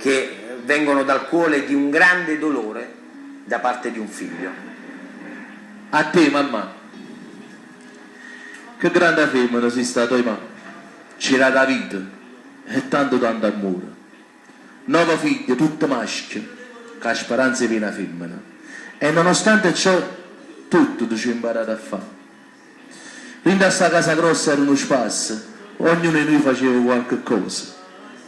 che vengono dal cuore di un grande dolore da parte di un figlio. A te, mamma, che grande femmina sei stata, ma c'era la vita e tanto amore. 9 figlie, tutte maschi, che la speranza è piena femmina. E nonostante ciò, tutto tu ci hai imparato a fare. Quindi a sta casa grossa era uno spazio, ognuno di noi faceva qualche cosa.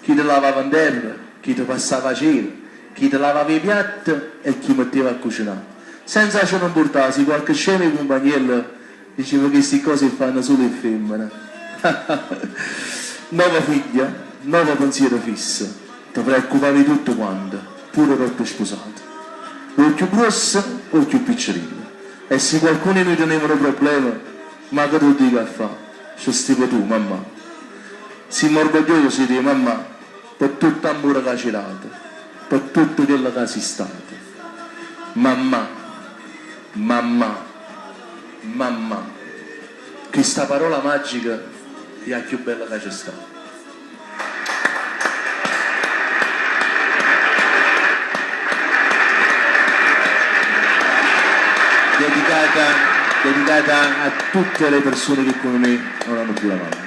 Chi ti lavava in terra, chi ti passava a cena, chi ti lavava i piatti e chi metteva a cucinare. Senza ciò non portasi, qualche scemo di compagnello diceva che queste cose fanno solo le femmine. 9 figlie, 9 pensieri fissi, ti preoccupavi di tutto quanto, pure per te sposato. O più grosso o più piccolino. E se qualcuno di noi tenevano problemi, ma che tu dica a fare? C'è tipo tu, mamma. Siamo orgogliosi di mamma per tutto l'amore che ci date, per tutto quello che sei stato. Mamma, mamma, mamma. Questa parola magica è la più bella che c'è stata. Dedicata a tutte le persone che come me non hanno più la mamma.